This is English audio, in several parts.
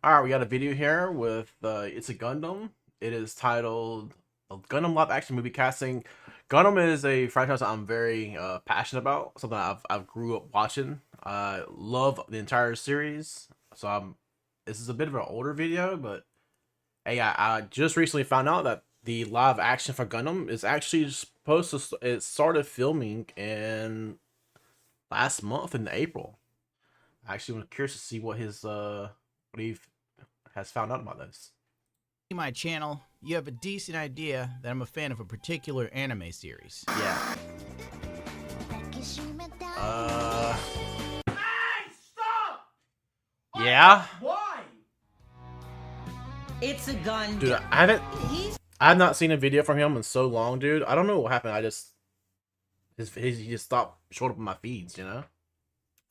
All right, we got a video here with it's a Gundam. It is titled Gundam live action movie casting. Gundam is a franchise I'm very passionate about. Something I've grew up watching. I love the entire series. So this is a bit of an older video, but hey, I just recently found out that the live action for Gundam is actually supposed to. It started filming in last month in April. I actually was curious to see what he has found out about this. My channel, you have a decent idea that I'm a fan of a particular anime series. Yeah. Hey, stop! Yeah. Why? It's a gun. Dude, I have not seen a video from him in so long, dude. I don't know what happened. He just stopped showing up on my feeds, you know?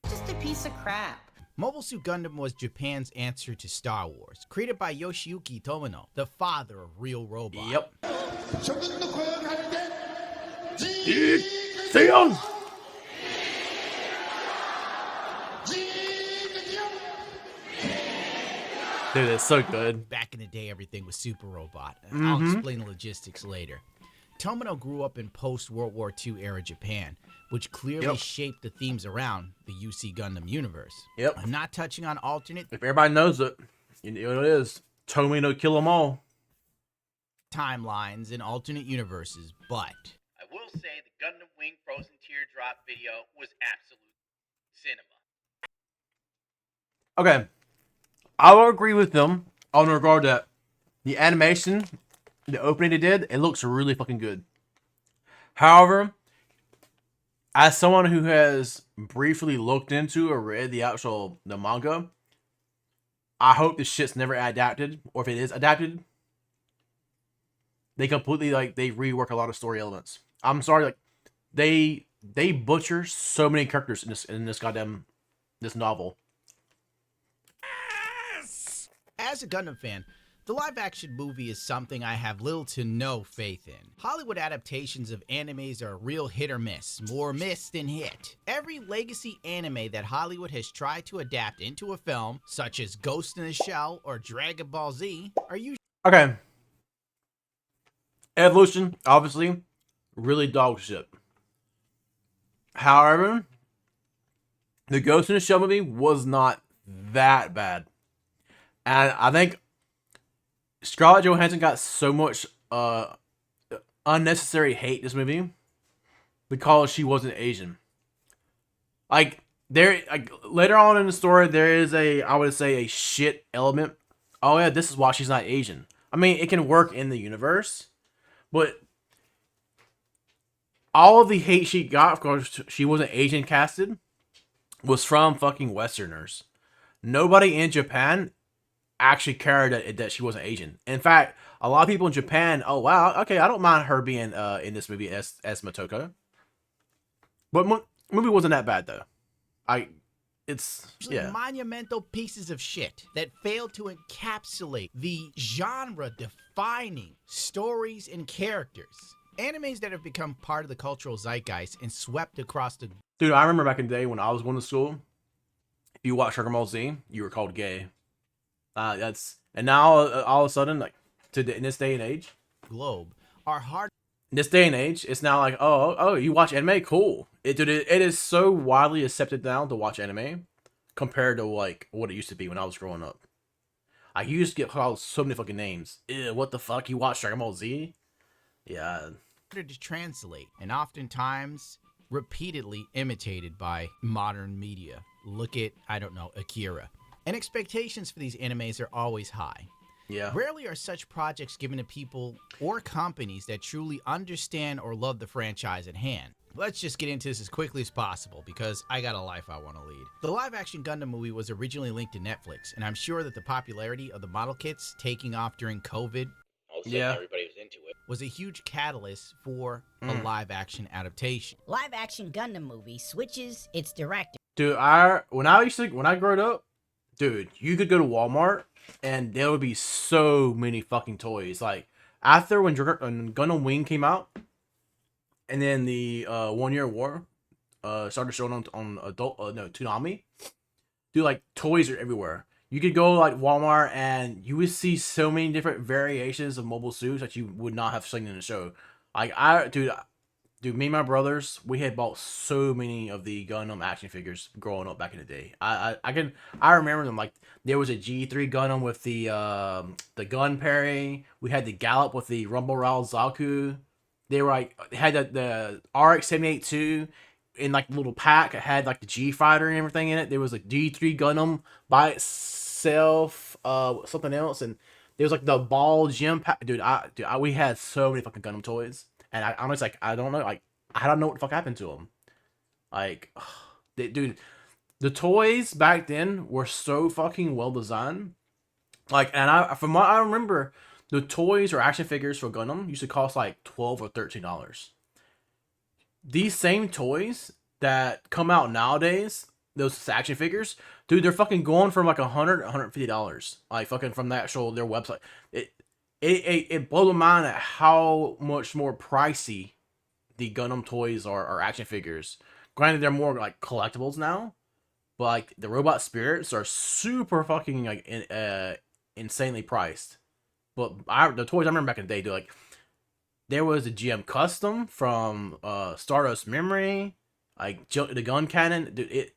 Just a piece of crap. Mobile Suit Gundam was Japan's answer to Star Wars, created by Yoshiyuki Tomino, the father of Real Robot. Yep. Dude, Theon! Dude, it's so good. Back in the day, everything was Super Robot. I'll explain the logistics later. Tomino grew up in post-World War II era Japan, which clearly shaped the themes around the UC Gundam universe. Yep. I'm not touching on alternate If everybody knows it, you know what it is. Tomino kill them all. timelines and alternate universes, but I will say the Gundam Wing Frozen Teardrop video was absolute cinema. Okay. I will agree with them on the regard that the animation, the opening they did, it looks really fucking good. However, as someone who has briefly looked into or read the manga, I hope this shit's never adapted, or if it is adapted, they completely they rework a lot of story elements. I'm sorry, they butcher so many characters in this goddamn novel. as a Gundam fan, the live-action movie is something I have little to no faith in. Hollywood adaptations of animes are a real hit or miss, more miss than hit. Every legacy anime that Hollywood has tried to adapt into a film, such as Ghost in the Shell or Dragon Ball Z, are usually Okay. Evolution, obviously, really dog shit. However, the Ghost in the Shell movie was not that bad. And I think Scarlett Johansson got so much unnecessary hate this movie because she wasn't Asian. Later on in the story, there is I would say a shit element. Oh yeah, this is why she's not Asian. I mean, it can work in the universe, but all of the hate she got because she wasn't Asian casted was from fucking Westerners. Nobody in Japan actually cared that she wasn't Asian. In fact, a lot of people in Japan, oh wow, okay, I don't mind her being in this movie as Motoko. But movie wasn't that bad though. It's monumental pieces of shit that fail to encapsulate the genre-defining stories and characters. Animes that have become part of the cultural zeitgeist and swept across the... Dude, I remember back in the day when I was going to school, if you watched Dragon Ball Z, you were called gay. And now all of a sudden, in this day and age, globe are hard. In this day and age, it's now like, oh, you watch anime, cool. It is so widely accepted now to watch anime compared to what it used to be when I was growing up. I used to get called so many fucking names. Ew, what the fuck? You watch Dragon Ball Z? Yeah. To translate, and oftentimes repeatedly imitated by modern media. Look at, I don't know, Akira. And expectations for these animes are always high. Yeah. Rarely are such projects given to people or companies that truly understand or love the franchise at hand. Let's just get into this as quickly as possible because I got a life I want to lead. The live-action Gundam movie was originally linked to Netflix, and I'm sure that the popularity of the model kits taking off during COVID Everybody was into it. was a huge catalyst for a live-action adaptation. Live-action Gundam movie switches its director. Dude, when I grew up, dude, you could go to Walmart and there would be so many fucking toys. Like after when Gundam Wing came out, and then the 1 Year War started showing on adult Toonami, dude, toys are everywhere. You could go like Walmart and you would see so many different variations of mobile suits that you would not have seen in the show. Like dude, me and my brothers, we had bought so many of the Gundam action figures growing up back in the day. I remember them. Like there was a G3 Gundam with the gun parry. We had the Gallop with the Rumble Rouse Zaku. They were like had the RX-78-2 in like a little pack. It had like the G Fighter and everything in it. There was a G3 Gundam by itself, something else, and there was like the ball gym pack. We had so many fucking Gundam toys. And I honestly, like, I don't know, like, I don't know what the fuck happened to them. Like, dude, the toys back then were so fucking well designed. Like, and from what I remember, the toys or action figures for Gundam used to cost like $12 or $13. These same toys that come out nowadays, those action figures, dude, they're fucking going for like $100, $150. Like, fucking from the actual their website. It blows my mind at how much more pricey the Gundam toys or action figures. Granted, they're more like collectibles now, but like the robot spirits are super fucking like insanely priced. But the toys I remember back in the day, dude, like there was a GM Custom from Stardust Memory, like the gun cannon. Dude,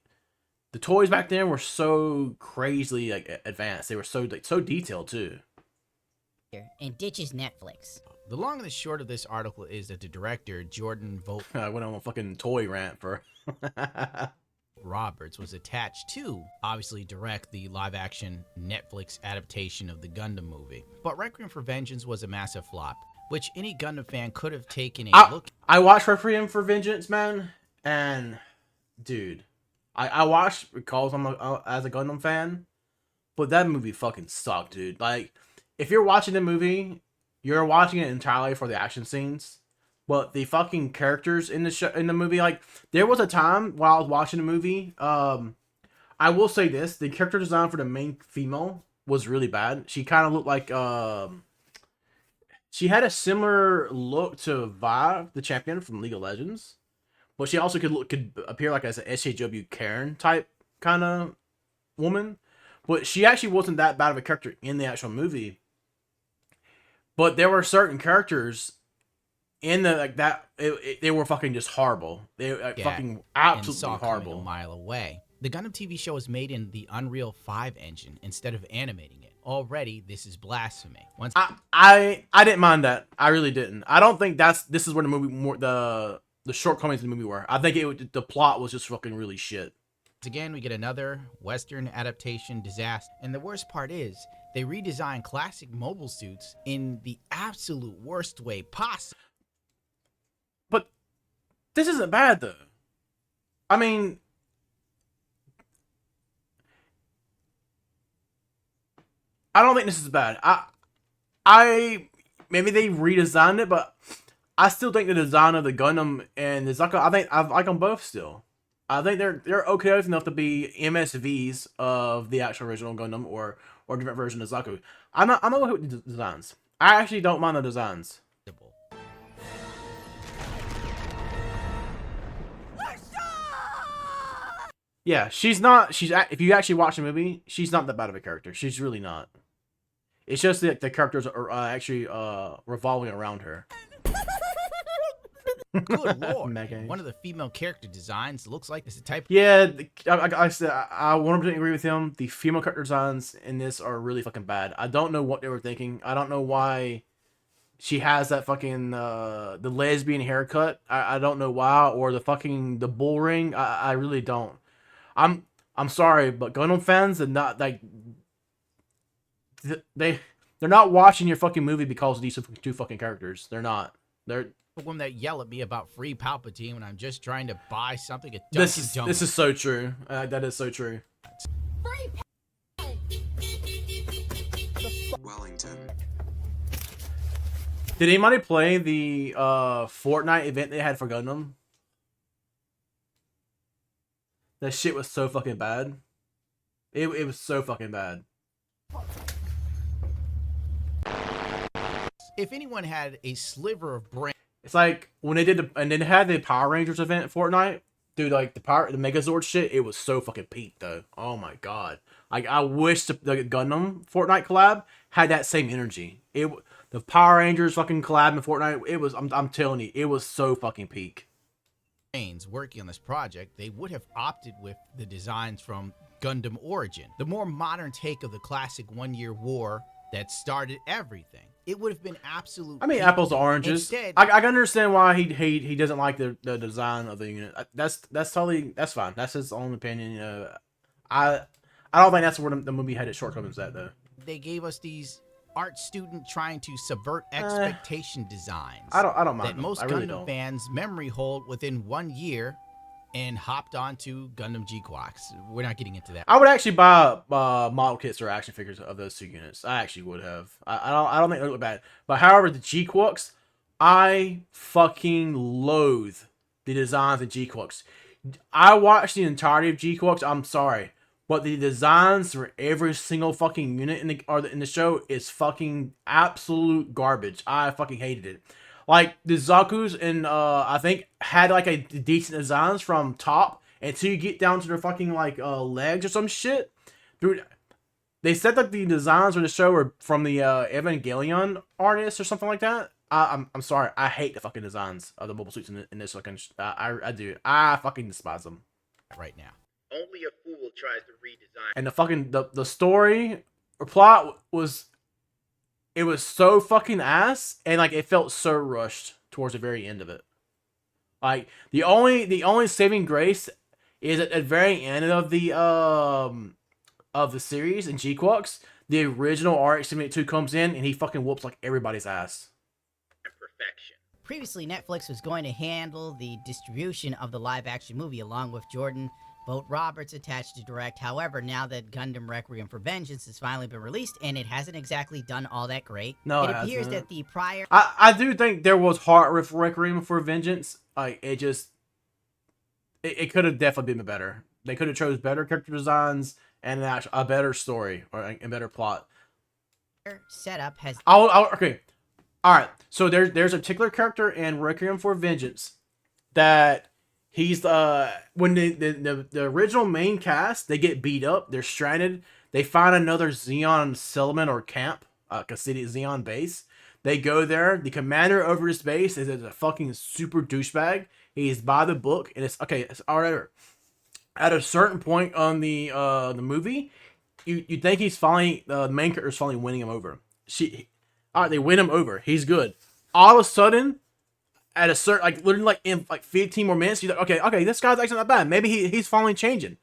the toys back then were so crazily like advanced. They were so detailed too. And ditches Netflix. The long and the short of this article is that the director, Jordan I went on a fucking toy rant for... Roberts was attached to, obviously, direct the live-action Netflix adaptation of the Gundam movie. But Requiem for Vengeance was a massive flop, which any Gundam fan could have taken a look. I watched Requiem for Vengeance, man, and dude, I watched because I'm as a Gundam fan, but that movie fucking sucked, dude. Like, if you're watching the movie, you're watching it entirely for the action scenes. But the fucking characters in the movie, like, there was a time while I was watching the movie, I will say this, the character design for the main female was really bad. She kind of looked like, she had a similar look to Vi, the champion from League of Legends. But she also could appear like as an SJW Karen type kind of woman. But she actually wasn't that bad of a character in the actual movie. But there were certain characters in the like that they were fucking just horrible. They were fucking absolutely horrible. A mile away. The Gundam TV show was made in the Unreal 5 engine instead of animating it. Already, this is blasphemy. I didn't mind that. I really didn't. I don't think this is where the movie the shortcomings of the movie were. I think the plot was just fucking really shit. Again, we get another Western adaptation disaster. And the worst part is, they redesigned classic mobile suits in the absolute worst way possible. But this isn't bad, though. I mean, I don't think this is bad. I maybe they redesigned it, but I still think the design of the Gundam and the Zaku, I like them both still. I think they're okay enough to be MSVs of the actual original Gundam or different version of Zaku. I'm not okay with the designs. I actually don't mind the designs. Yeah, if you actually watch the movie, she's not that bad of a character. She's really not. It's just that the characters are actually revolving around her. Good lord. One of the female character designs looks like it's a type. Yeah, I said I 100% agree with him. The female character designs in this are really fucking bad. I don't know what they were thinking. I don't know why she has that fucking the lesbian haircut. I don't know why, or the bull ring. I really don't. I'm sorry, but Gundam fans are not like they're not watching your fucking movie because of these two fucking characters. They're not. They're women that yell at me about free Palpatine when I'm just trying to buy something at This is so true. That is so true. Wellington. Did anybody play the Fortnite event they had for Gundam? That shit was so fucking bad. It was so fucking bad. If anyone had a sliver of brain. It's like when they did and then had the Power Rangers event at Fortnite. Dude, like the Megazord shit, it was so fucking peak though. Oh my god. Like I wish the Gundam Fortnite collab had that same energy. The Power Rangers fucking collab in Fortnite, it was I'm telling you, it was so fucking peak. Working on this project, they would have opted with the designs from Gundam Origin, the more modern take of the classic one-year war that started everything. It would have been absolute. I mean, peak. apples to oranges. Instead, I can understand why he doesn't like the design of the unit. That's fine. That's his own opinion. I don't think that's where the movie had its shortcomings at though. they gave us these art student trying to subvert expectation designs. I don't mind that them. most I really Gundam don't. fans memory hold within 1 year, and hopped onto Gundam G-Quacks. We're not getting into that. I would actually buy model kits or action figures of those two units. I actually would have. I don't think they look bad. But however, the G-Quacks, I fucking loathe the designs of G-Quacks. I watched the entirety of G-Quacks. I'm sorry, but the designs for every single fucking unit in the show is fucking absolute garbage. I fucking hated it. Like the Zaku's and I think had like a decent designs from top until you get down to their fucking like legs or some shit. Dude, they said that the designs for the show were from the Evangelion artist or something like that. I'm sorry, I hate the fucking designs of the mobile suits in this fucking. I do. I fucking despise them. Right now. Only a fool tries to redesign. And the fucking the story or plot was. It was so fucking ass, and like it felt so rushed towards the very end of it. Like the only saving grace is at the very end of the series in G-Quacks, the original RX-78 comes in and he fucking whoops like everybody's ass. Perfection. Previously, Netflix was going to handle the distribution of the live-action movie along with Jordan Vogt Roberts attached to direct. However, now that Gundam Requiem for Vengeance has finally been released, and it hasn't exactly done all that great, No, it it appears hasn't. that the prior... I do think there was heart with Requiem for Vengeance. Like it it could have definitely been better. They could have chose better character designs and a better story or a better plot. setup has... Okay. All right. So there's a particular character in Requiem for Vengeance that he's when the original main cast, they get beat up, they're stranded, they find another Xeon settlement or camp, a city Xeon base. They go there. The commander over this base is a fucking super douchebag. He's by the book, and it's okay. It's all right. At a certain point on the movie, you think he's finally the main character is finally winning him over. All right, they win him over. He's good. All of a sudden, at a certain literally in 15 more minutes, you're like, okay, this guy's actually not bad. Maybe he's finally changing.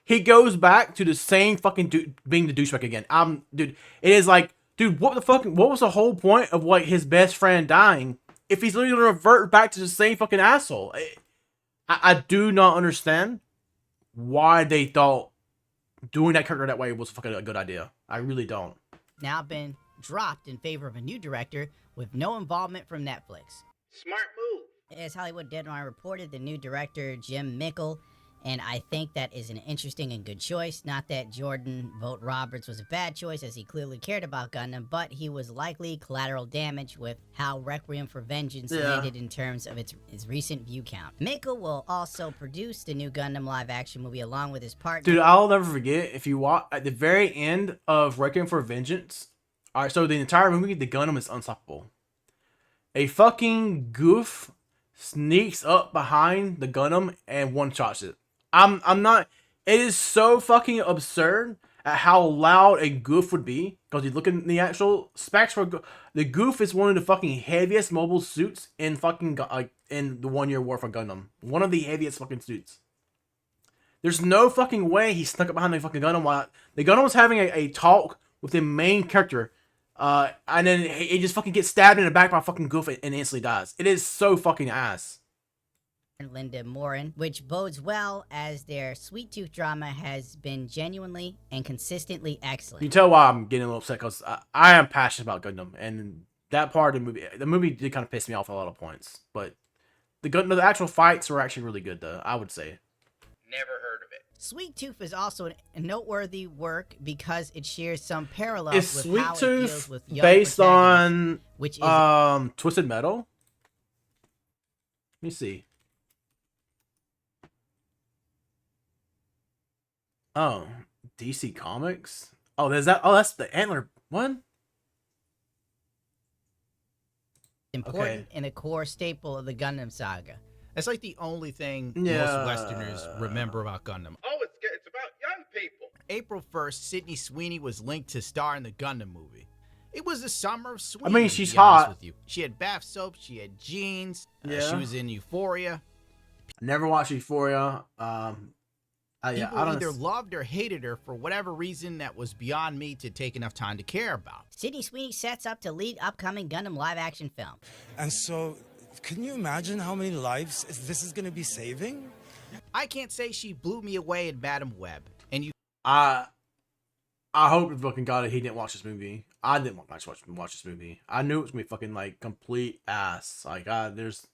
He goes back to the same fucking being the douchebag again. Dude, it is like, dude, what was the whole point of his best friend dying if he's literally gonna revert back to the same fucking asshole? I do not understand why they thought doing that character that way was fucking a good idea. I really don't. now been dropped in favor of a new director with no involvement from Netflix. Smart move. As Hollywood Deadline reported, the new director, Jim Mickle, and I think that is an interesting and good choice. Not that Jordan Vogt Roberts was a bad choice, as he clearly cared about Gundam, but he was likely collateral damage with how Requiem for Vengeance landed in terms of its recent view count. Mickle will also produce the new Gundam live-action movie along with his partner. Dude, I'll never forget, if you watch at the very end of Requiem for Vengeance. All right, so the entire movie, the Gundam is unstoppable. A fucking goof sneaks up behind the Gundam and one-shots it. I'm not. It is so fucking absurd at how loud a goof would be, because you look at the actual specs for the goof is one of the fucking heaviest mobile suits in fucking in the 1 year war for Gundam. One of the heaviest fucking suits. There's no fucking way he snuck up behind the fucking Gundam while the Gundam was having a talk with the main character. And then he just fucking gets stabbed in the back by a fucking goof and instantly dies. It is so fucking ass. Linda Morin, which bodes well as their Sweet Tooth drama has been genuinely and consistently excellent. You can tell why I'm getting a little upset, because I am passionate about Gundam, and that part of the movie did kind of piss me off at a lot of points. But the actual fights were actually really good, though, I would say. Never heard of it. Sweet Tooth is also a noteworthy work because it shares some parallels Is with how Sweet it deals Tooth with young based protagonists, on which is Twisted Metal? Let me see. Oh, DC Comics. Oh, there's that. Oh, that's the Antler one. Important and a core staple of the Gundam saga. That's like the only thing Yeah. most Westerners remember about Gundam. Oh, it's about young people. April 1st, Sydney Sweeney was linked to star in the Gundam movie. It was the summer of Sweeney. I mean, to she's be honest hot. with you. She had bath soap, she had jeans, Yeah. she was in Euphoria. Never watched Euphoria. Yeah, People I don't. either loved or hated her for whatever reason that was beyond me to take enough time to care about. Sydney Sweeney sets up to lead upcoming Gundam live-action film. And so, can you imagine how many lives this is going to be saving? I can't say she blew me away in Madam Web. And I hope to fucking God that he didn't watch this movie. I didn't watch this movie. I knew it was gonna be fucking like complete ass. Like, there's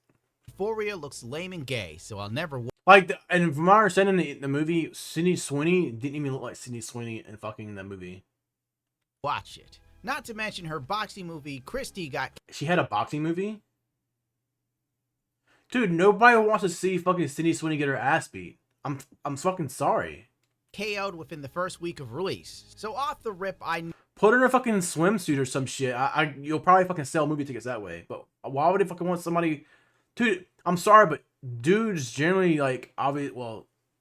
Euphoria looks lame and gay, so I'll never like, and from my understanding, the movie Sydney Sweeney didn't even look like Sydney Sweeney in fucking the movie. watch it. Not to mention her boxing movie, Christie got She had a boxing movie. Dude, nobody wants to see fucking Sydney Sweeney get her ass beat. I'm fucking sorry. KO'd within the first week of release. So off the rip, I Put her in a fucking swimsuit or some shit. You'll probably fucking sell movie tickets that way. But why would they fucking want somebody? Dude, I'm sorry, but dudes generally like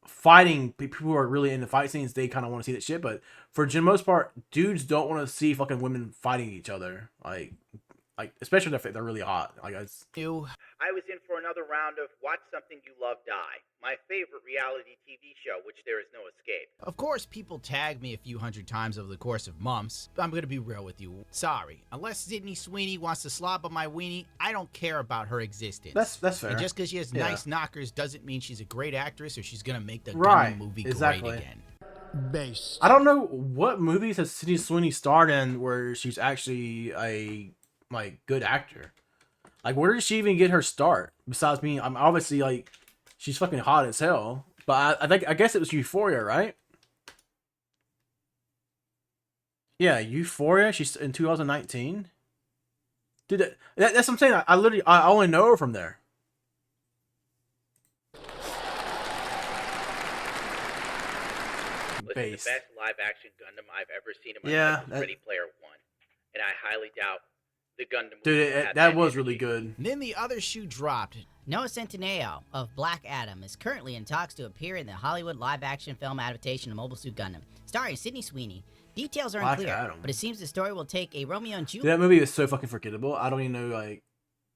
fighting people who are really into fight scenes. They kind of want to see that shit. But for the most part, dudes don't want to see fucking women fighting each other. Like especially if they're really hot. Like knew I was in for another round of Watch Something You Love Die, my favorite reality TV show, which there is no escape. Of course, people tag me a few hundred times over the course of months. I'm gonna be real with you. Sorry. Unless Sydney Sweeney wants to slob on my weenie, I don't care about her existence. that's fair. And just because she has Yeah. nice knockers doesn't mean she's a great actress or she's gonna make the Right, Gundam movie exactly. great again. Based. I don't know what movies has Sydney Sweeney starred in where she's actually a good actor. Like, where did she even get her start? Besides me, I'm obviously like, she's fucking hot as hell. But I guess it was Euphoria, right? Yeah, Euphoria. She's in 2019. Dude, that's what I'm saying. I only know her from there. Listen, Base. the best live-action Gundam I've ever seen in my Yeah, life was Ready Player One, and I highly doubt the Gundam. Dude, movie had that was energy. really good. And then the other shoe dropped. Noah Centineo of Black Adam is currently in talks to appear in the Hollywood live-action film adaptation of Mobile Suit Gundam, starring Sydney Sweeney. Details are Black unclear, Adam. but it seems the story will take a Romeo and Dude, that movie is so fucking forgettable. I don't even know, like,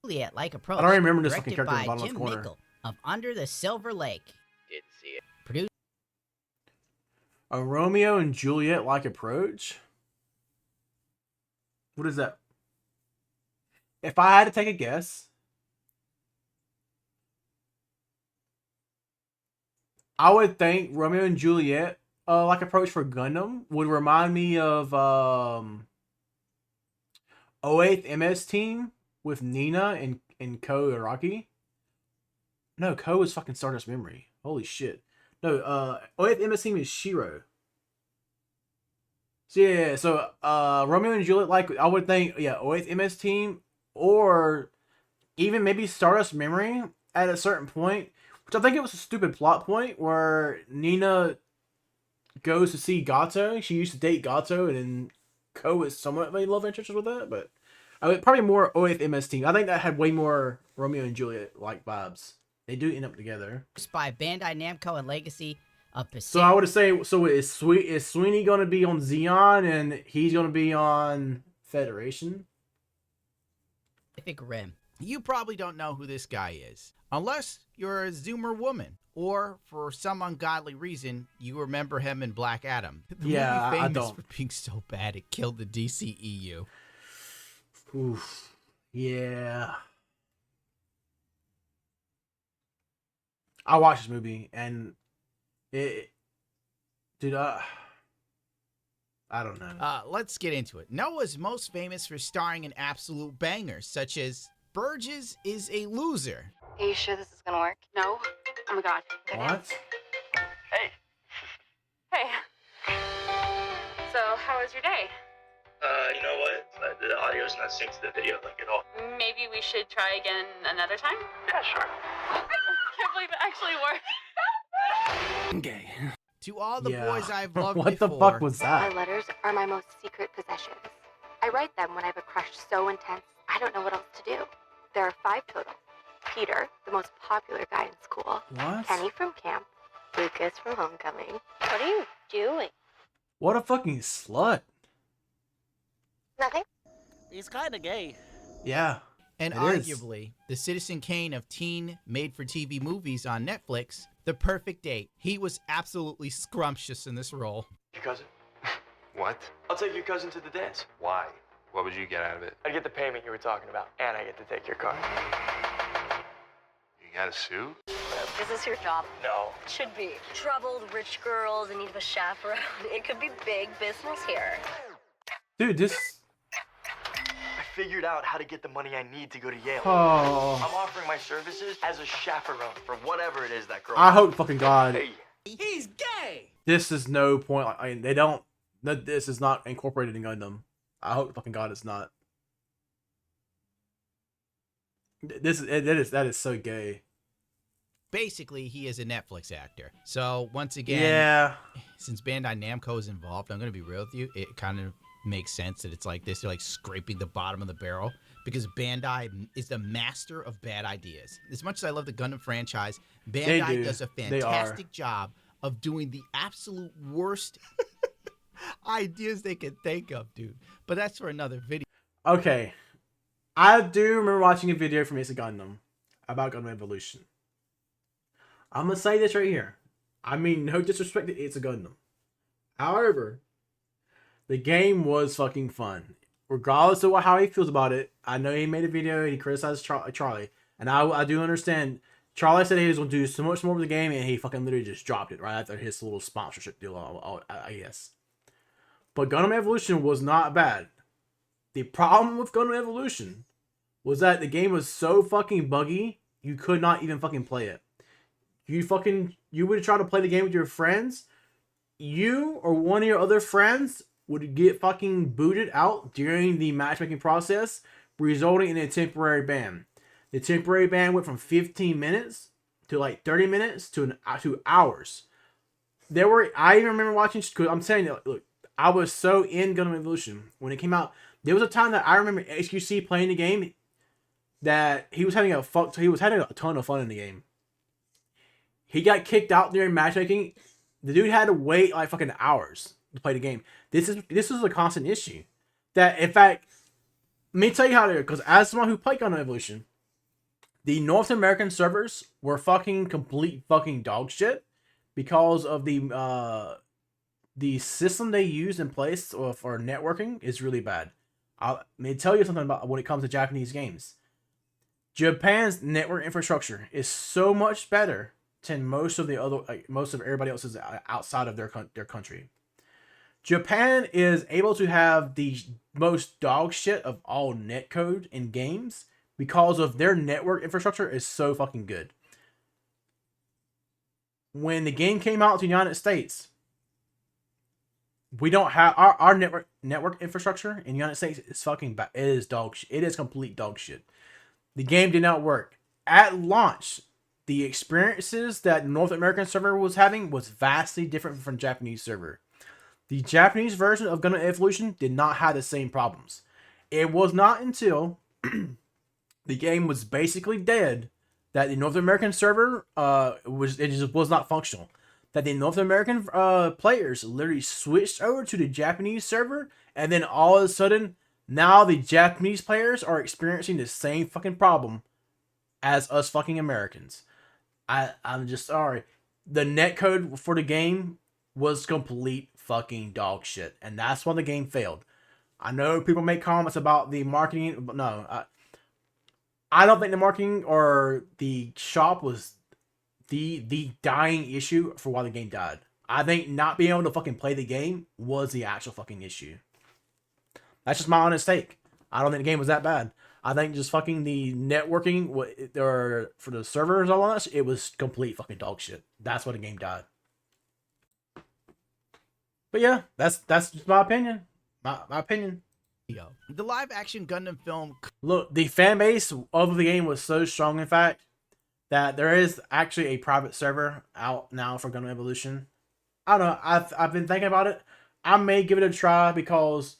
Juliet-like approach. I don't remember this fucking directed character in the by bottom Jim left corner. Mickle of Under the Silver Lake. Did see it. Produced A Romeo and Juliet like approach? What is that? If I had to take a guess, I would think Romeo and Juliet like approach for Gundam would remind me of 08th MS Team with Nina and Ko Araki. No, Ko is fucking Stardust Memory. Holy shit. No, 08th MS Team is Shiro. So yeah, so Romeo and Juliet, like, I would think, yeah, 08th MS Team, or even maybe Stardust Memory at a certain point, which I think it was a stupid plot point where Nina goes to see Gato. She used to date Gato, and then Ko is somewhat made love interest with that, but I mean, probably more 08th MS Team. I think that had way more Romeo and Juliet like vibes. They do end up together. by Bandai Namco and Legacy of So Pacific. I would say, so is Sweeney gonna be on Xeon and he's gonna be on Federation? Rim. You probably don't know who this guy is, unless you're a Zoomer woman, or for some ungodly reason, you remember him in Black Adam. The Yeah, movie I famous don't. for being so bad it killed the DCEU. Oof. Yeah. I watched this movie and dude, I don't know. Let's get into it. Noah's most famous for starring in absolute bangers, such as Burgess is a Loser. Are you sure this is gonna work? No? Oh my god. What? Hey. So, how was your day? You know what? The audio's not synced to the video link at all. Maybe we should try again another time? Yeah, sure. I can't believe it actually worked. Gay. To all the Yeah. boys I've loved What the before. fuck was My that? letters are my most secret possessions. I write them when I have a crush so intense, I don't know what else to do. There are 5 total. Peter, the most popular guy in school. What? Kenny from camp. Lucas from homecoming. What are you doing? What a fucking slut. Nothing. He's kind of gay. Yeah. And It is. arguably, the Citizen Kane of teen made-for-TV movies on Netflix, The Perfect Date. He was absolutely scrumptious in this role. Your cousin? What? I'll take your cousin to the dance. Why? What would you get out of it? I get the payment you were talking about, and I get to take your car. You got a suit? Is this your job? No. Should be. Troubled rich girls in need of a chaperone. It could be big business here. Dude, this... I figured out how to get the money I need to go to Yale. Oh. I'm offering my services as a chaperone for whatever it is that girl. I hope fucking God. Hey. He's gay. This is no point. I mean, they don't... This is not incorporated in Gundam. I hope fucking God it's not. That is so gay. Basically, he is a Netflix actor. So, once again, Yeah. since Bandai Namco is involved, I'm going to be real with you, it kind of makes sense that it's like this. They're like scraping the bottom of the barrel because Bandai is the master of bad ideas. As much as I love the Gundam franchise, Bandai do. does a They are. fantastic job of doing the absolute worst ideas they can think of, dude. But that's for another video. Okay. I do remember watching a video from Ace of Gundam about Gundam Evolution. I'm gonna say this right here. I mean, no disrespect to It's a Gundam. However, the game was fucking fun. Regardless of how he feels about it, I know he made a video and he criticized Charlie. And I do understand. Charlie said he was going to do so much more with the game and he fucking literally just dropped it right after his little sponsorship deal, I guess. But Gundam Evolution was not bad. The problem with Gundam Evolution was that the game was so fucking buggy, you could not even fucking play it. You would try to play the game with your friends, you or one of your other friends would get fucking booted out during the matchmaking process, resulting in a temporary ban. The temporary ban went from 15 minutes to like 30 minutes to hours. I even remember watching, because I'm saying, look, I was so in Gundam Evolution when it came out. There was a time that I remember HQC playing the game that he was having a ton of fun in the game. He got kicked out during matchmaking. The dude had to wait like fucking hours to play the game. This is a constant issue. That, in fact, let me tell you how it is, because as someone who played Gundam Evolution, the North American servers were fucking complete fucking dog shit because of the system they use in place for networking is really bad. Let me tell you something about when it comes to Japanese games. Japan's network infrastructure is so much better than most of everybody else's outside of their country. Japan is able to have the most dog shit of all netcode in games because of their network infrastructure is so fucking good. When the game came out to the United States, we don't have our network infrastructure in the United States is fucking bad. It is dog shit. It is complete dog shit. The game did not work. At launch, the experiences that North American server was having was vastly different from Japanese server. The Japanese version of Gundam Evolution did not have the same problems. It was not until the game was basically dead that the North American server just was not functional. That the North American players literally switched over to the Japanese server, and then all of a sudden, now the Japanese players are experiencing the same fucking problem as us fucking Americans. I'm just sorry. The netcode for the game was complete fucking dog shit, and that's why the game failed. I know people make comments about the marketing, but no, I don't think the marketing or the shop was the dying issue for why the game died. I think not being able to fucking play the game was the actual fucking issue. That's just my honest take. I don't think the game was that bad. I think just fucking the networking or for the servers all that, it was complete fucking dog shit. That's why the game died. But yeah, that's just my opinion. My opinion. The live-action Gundam film. Look, the fan base of the game was so strong, in fact, that there is actually a private server out now for Gundam Evolution. I don't know. I've been thinking about it. I may give it a try because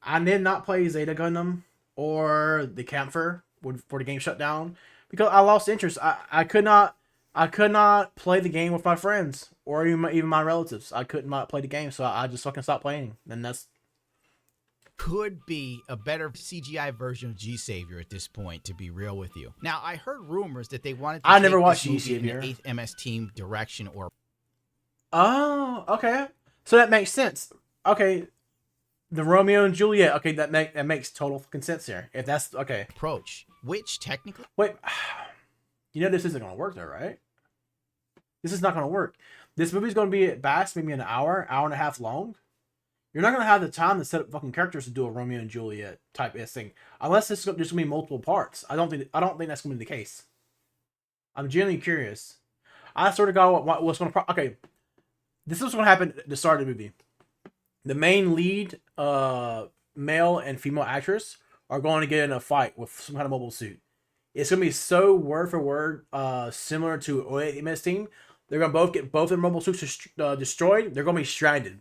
I did not play Zeta Gundam or the Camphor before the game shut down because I lost interest. I could not play the game with my friends or even my relatives. I could not play the game, so I just fucking stopped playing. And that's Could be a better CGI version of G Savior at this point, to be real with you. Now, I heard rumors that they wanted to I take never watched this G movie in Savior. the 8th MS Team direction or Oh, okay. So that makes sense. Okay, the Romeo and Juliet. Okay, that makes total fucking sense here. If that's okay. approach, which technically Wait, you know this isn't gonna work though, right? This is not gonna work. This movie's gonna be at best maybe an hour and a half long. You're not gonna have the time to set up fucking characters to do a Romeo and Juliet type of thing, unless there's gonna be multiple parts. I don't think that's gonna be the case. I'm genuinely curious. I sort of got what's gonna. Okay, this is what's gonna happen at the start of the movie. The main lead, male and female actress, are going to get in a fight with some kind of mobile suit. It's gonna be so word for word, similar to OA MS Team. They're gonna both get both their mobile suits destroyed. They're gonna be stranded.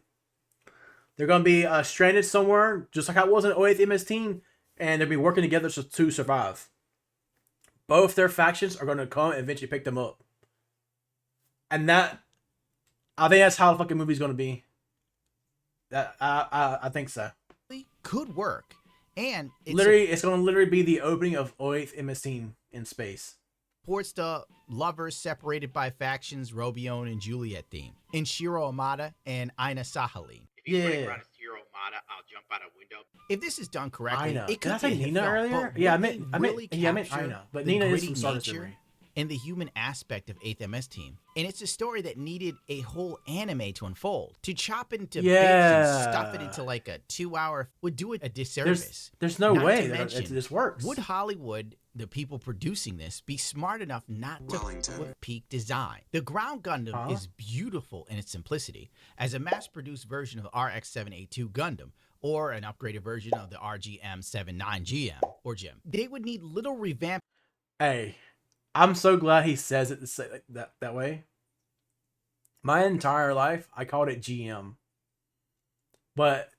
They're gonna be stranded somewhere, just like I was in 08th MS Team, and they'll be working together to survive. Both their factions are gonna come and eventually pick them up, and that I think that's how the fucking movie's gonna be. That I think so. could work. And It's gonna literally be the opening of 08th MS Team in space. supports the lovers separated by factions Romeo and Juliet theme in Shiro Amada and Aina Sahaline. If you Yeah. play around a Zero Mata, I'll jump out a window. If this is done correctly, Aina. it Did I could say be a hit Nina film, earlier? but Yeah, I will meant they really capture Aina, but the Nina is gritty from Stardust nature Memory. and the human aspect of 8th MS Team. And it's a story that needed a whole anime to unfold. To chop it into bits and stuff it into like a 2-hour would do it a disservice. There's no Not way to that mention, this works. Would Hollywood, the people producing this, be smart enough not to with peak design? The Ground Gundam is beautiful in its simplicity. As a mass-produced version of the RX-782 Gundam, or an upgraded version of the RGM-79GM or GM, they would need little revamp. Hey, I'm so glad he says it that way. My entire life, I called it GM, but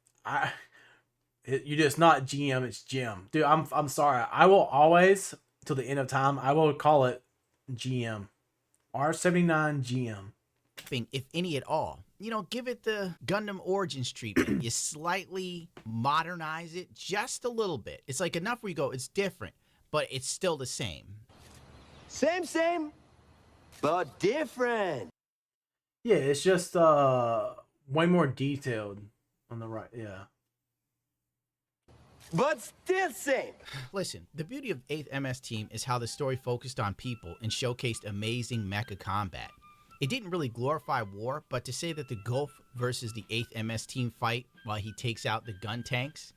you just not GM, it's Jim, dude. I'm sorry. I will always, till the end of time, I will call it GM, R79 GM. If any at all. You know, give it the Gundam Origins treatment. You slightly modernize it just a little bit. It's like enough where you go, it's different, but it's still the same. Same, but different. Yeah, it's just way more detailed on the right. Yeah. But still same. Listen, the beauty of 8th MS Team is how the story focused on people and showcased amazing mecha combat. It didn't really glorify war, but to say that the Gulf versus the 8th MS Team fight while he takes out the gun tanks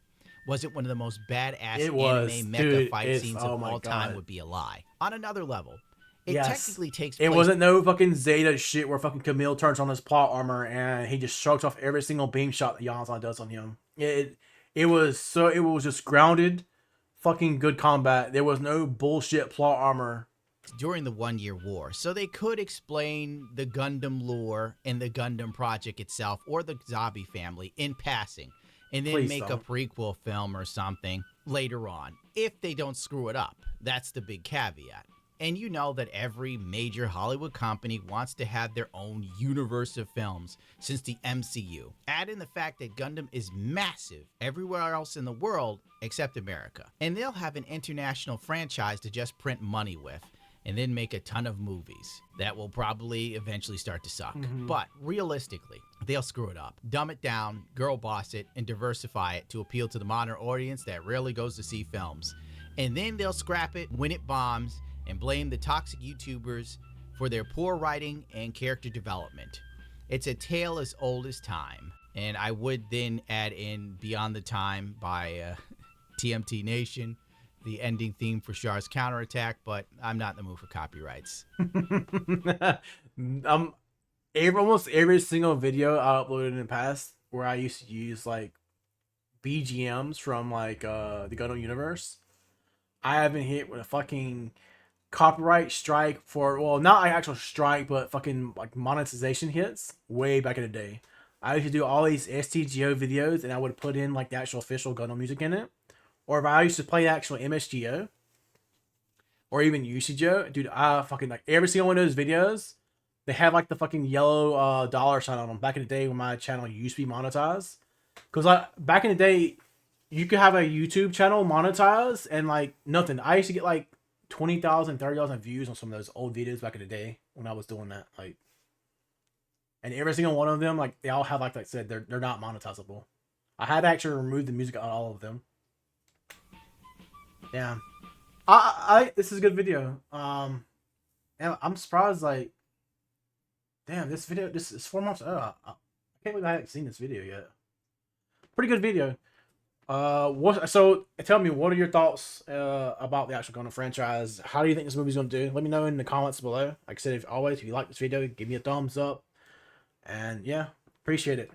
wasn't one of the most badass anime mecha fight scenes of all time would be a lie. On another level, it technically takes place. It wasn't no fucking Zeta shit where fucking Camille turns on his plot armor and he just shrugs off every single beam shot that Jansan does on him. It was just grounded, fucking good combat. There was no bullshit plot armor during the 1 Year War, so they could explain the Gundam lore and the Gundam project itself or the Zabi family in passing, and then make a prequel film or something later on, if they don't screw it up. That's the big caveat. And you know that every major Hollywood company wants to have their own universe of films since the MCU. Add in the fact that Gundam is massive everywhere else in the world except America. And they'll have an international franchise to just print money with, and then make a ton of movies that will probably eventually start to suck. But realistically, they'll screw it up, dumb it down, girl boss it, and diversify it to appeal to the modern audience that rarely goes to see films. And then they'll scrap it when it bombs and blame the toxic YouTubers for their poor writing and character development. It's a tale as old as time. And I would then add in Beyond the Time by TMT Nation, the ending theme for Char's Counterattack, but I'm not in the mood for copyrights. Almost every single video I uploaded in the past where I used to use like BGMs from like the Gundam universe, I haven't hit with a fucking copyright strike for, well, not like actual strike, but fucking like monetization hits way back in the day. I used to do all these STGO videos and I would put in like the actual official Gundam music in it. Or if I used to play actual MSGO or even UCGO, dude, I fucking like every single one of those videos, they have like the fucking yellow dollar sign on them back in the day when my channel used to be monetized. Cause like back in the day, you could have a YouTube channel monetized and like nothing. I used to get like 20,000, 30,000 views on some of those old videos back in the day when I was doing that. Like, and every single one of them, like they all have, like I said, they're not monetizable. I had to actually remove the music on all of them. Yeah, this is a good video. And I'm surprised, like, damn, this video, this is 4 months. I can't believe I haven't seen this video yet. Pretty good video. So tell me, what are your thoughts about the actual Gundam franchise? How do you think this movie's gonna do? Let me know in the comments below. Like I said, if you like this video, give me a thumbs up. And yeah, appreciate it.